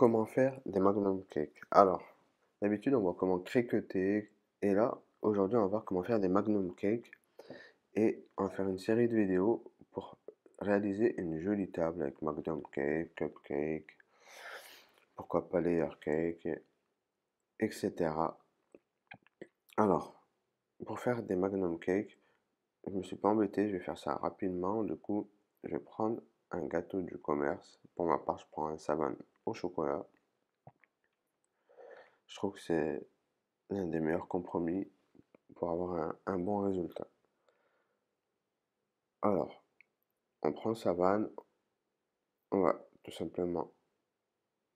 Comment faire des Magnum cakes? Alors, d'habitude, on voit comment criqueter. Et là, aujourd'hui, on va voir comment faire des Magnum cakes. Et on va faire une série de vidéos pour réaliser une jolie table avec Magnum cake, cupcake, pourquoi pas layer cake, etc. Alors, pour faire des Magnum cakes, je me suis pas embêté, je vais faire ça rapidement. Du coup, je vais prendre un gâteau du commerce. Pour ma part, je prends un savane au chocolat. Je trouve que c'est l'un des meilleurs compromis pour avoir un bon résultat. Alors, on prend sa vanne, on va tout simplement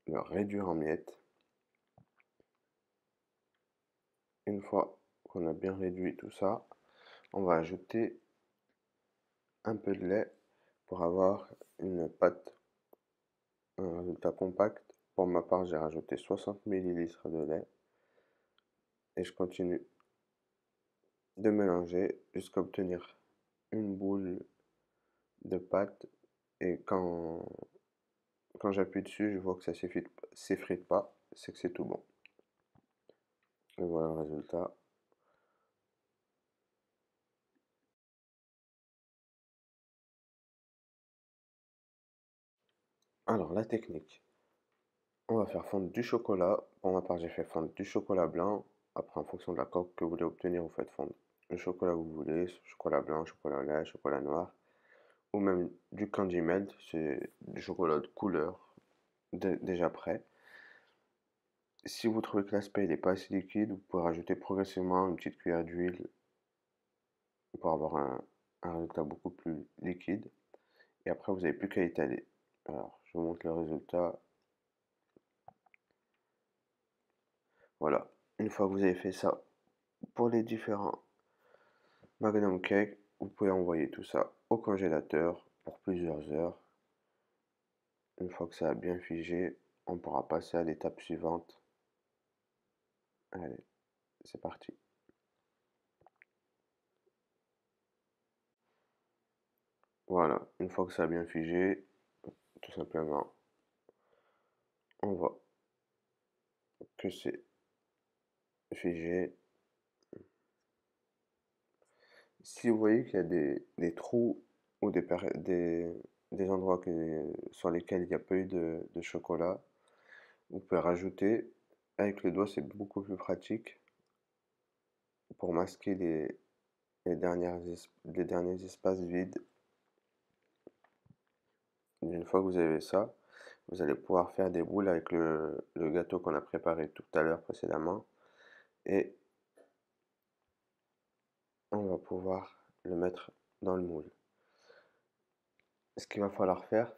le réduire en miettes. Une fois qu'on a bien réduit tout ça, on va ajouter un peu de lait pour avoir une pâte, un résultat compact. Pour ma part, j'ai rajouté 60 millilitres de lait et je continue de mélanger jusqu'à obtenir une boule de pâte. Et quand j'appuie dessus, je vois que ça s'effrite pas, c'est que c'est tout bon. Et voilà le résultat. Alors, la technique. On va faire fondre du chocolat. Pour ma part, j'ai fait fondre du chocolat blanc. Après, en fonction de la coque que vous voulez obtenir, vous faites fondre le chocolat que vous voulez, chocolat blanc, chocolat au lait, chocolat noir, ou même du candy melt, c'est du chocolat de couleur déjà prêt. Si vous trouvez que l'aspect n'est pas assez liquide, vous pouvez rajouter progressivement une petite cuillère d'huile pour avoir un résultat beaucoup plus liquide. Et après, vous n'avez plus qu'à étaler. Alors, je vous montre le résultat. Voilà. Une fois que vous avez fait ça pour les différents Magnum Cake, vous pouvez envoyer tout ça au congélateur pour plusieurs heures. Une fois que ça a bien figé, on pourra passer à l'étape suivante. Allez, c'est parti. Voilà, une fois que ça a bien figé, tout simplement, on voit que c'est figé. Si vous voyez qu'il y a des trous ou des endroits sur lesquels il n'y a pas eu de chocolat, vous pouvez rajouter. Avec le doigt, c'est beaucoup plus pratique pour masquer les derniers espaces vides. Une fois que vous avez ça, vous allez pouvoir faire des boules avec le gâteau qu'on a préparé tout à l'heure précédemment. Et on va pouvoir le mettre dans le moule. Ce qu'il va falloir faire,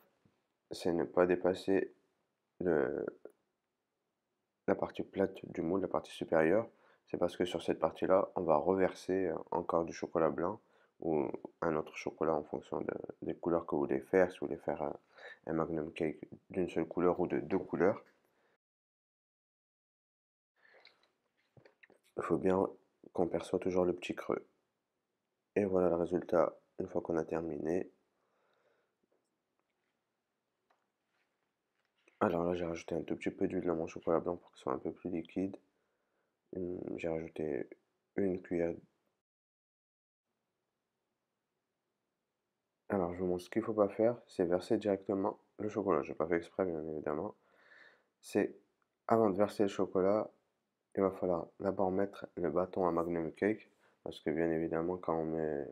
c'est ne pas dépasser le, la partie plate du moule, la partie supérieure. C'est parce que sur cette partie-là, on va reverser encore du chocolat blanc ou un autre chocolat en fonction des couleurs que vous voulez faire. Si vous voulez faire un Magnum Cake d'une seule couleur ou de deux couleurs, il faut bien qu'on perçoit toujours le petit creux. Et voilà le résultat une fois qu'on a terminé. Alors là, j'ai rajouté un tout petit peu d'huile dans mon chocolat blanc pour qu'il soit un peu plus liquide. J'ai rajouté une cuillère. Alors, je vous montre ce qu'il ne faut pas faire, c'est verser directement le chocolat. Je n'ai pas fait exprès, bien évidemment. C'est avant de verser le chocolat, il va falloir d'abord mettre le bâton à Magnum Cake, parce que bien évidemment, quand on met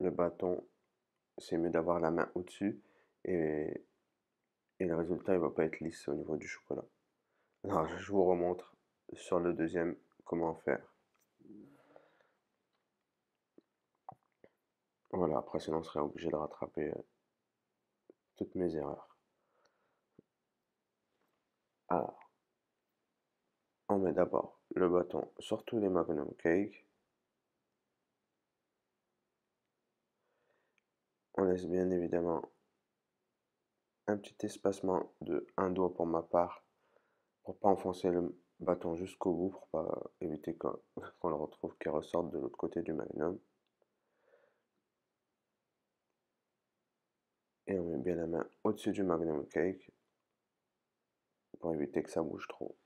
le bâton, c'est mieux d'avoir la main au-dessus, et, et le résultat, il va pas être lisse au niveau du chocolat. Alors, je vous remontre sur le deuxième comment faire. Voilà, après, sinon, on serait obligé de rattraper toutes mes erreurs. Alors, on met d'abord le bâton sur tous les Magnum Cake. On laisse bien évidemment un petit espacement de un doigt pour ma part, pour pas enfoncer le bâton jusqu'au bout, pour pas éviter qu'on le retrouve qui ressorte de l'autre côté du magnum. Et on met bien la main au-dessus du Magnum Cake pour éviter que ça bouge trop.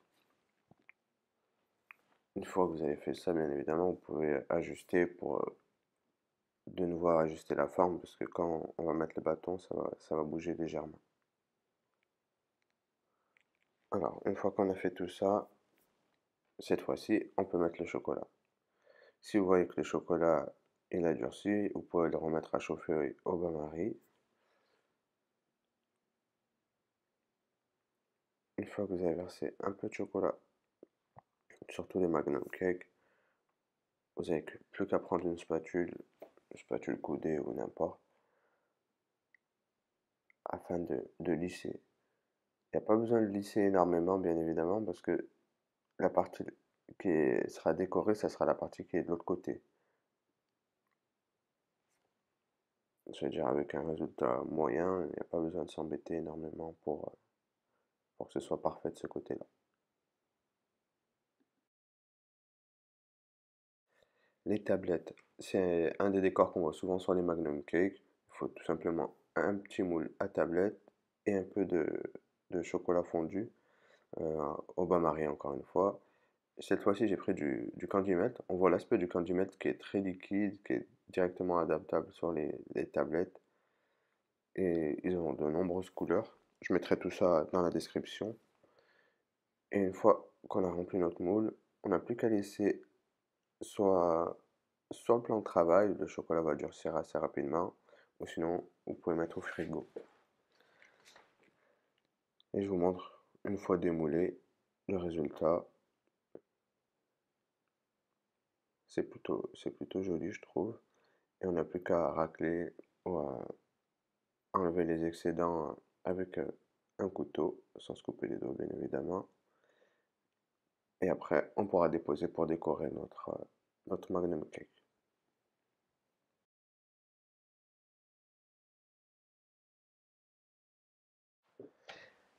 Une fois que vous avez fait ça, bien évidemment, vous pouvez ajuster pour de nouveau ajuster la forme parce que quand on va mettre le bâton, ça va bouger légèrement. Alors, une fois qu'on a fait tout ça, cette fois-ci, on peut mettre le chocolat. Si vous voyez que le chocolat il a durci, vous pouvez le remettre à chauffer au bain-marie. Une fois que vous avez versé un peu de chocolat sur tous les Magnum Cake, vous n'avez plus qu'à prendre une spatule coudée ou n'importe, afin de lisser. Il n'y a pas besoin de lisser énormément, bien évidemment, parce que la partie sera décorée, ça sera la partie qui est de l'autre côté. C'est-à-dire avec un résultat moyen, il n'y a pas besoin de s'embêter énormément pour que ce soit parfait de ce côté-là. Les tablettes, c'est un des décors qu'on voit souvent sur les Magnum Cake. Il faut tout simplement un petit moule à tablette et un peu de chocolat fondu, au bain-marie encore une fois. Cette fois-ci, j'ai pris du candy melt. On voit l'aspect du candy melt qui est très liquide, qui est directement adaptable sur les tablettes. Et ils ont de nombreuses couleurs. Je mettrai tout ça dans la description. Et une fois qu'on a rempli notre moule, on n'a plus qu'à laisser soit sur le plan de travail, le chocolat va durcir assez rapidement, ou sinon vous pouvez mettre au frigo. Et je vous montre une fois démoulé le résultat. C'est plutôt joli, je trouve. Et on n'a plus qu'à racler ou à enlever les excédents avec un couteau, sans se couper les doigts bien évidemment. Et après, on pourra déposer pour décorer notre Magnum Cake.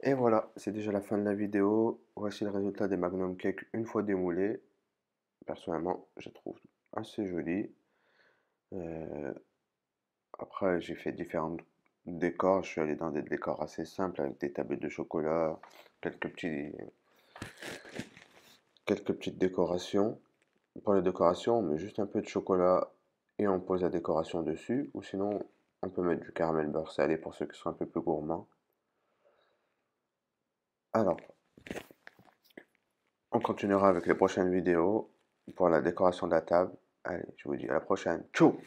Et voilà, c'est déjà la fin de la vidéo. Voici le résultat des Magnum Cake une fois démoulés. Personnellement, je trouve assez joli. Euh, Après, j'ai fait différents décors. Je suis allé dans des décors assez simples avec des tablettes de chocolat, quelques quelques petites décorations. Pour les décorations, on met juste un peu de chocolat et on pose la décoration dessus. Ou sinon, on peut mettre du caramel beurre salé pour ceux qui sont un peu plus gourmands. Alors, on continuera avec les prochaines vidéos pour la décoration de la table. Allez, je vous dis à la prochaine. Tchou!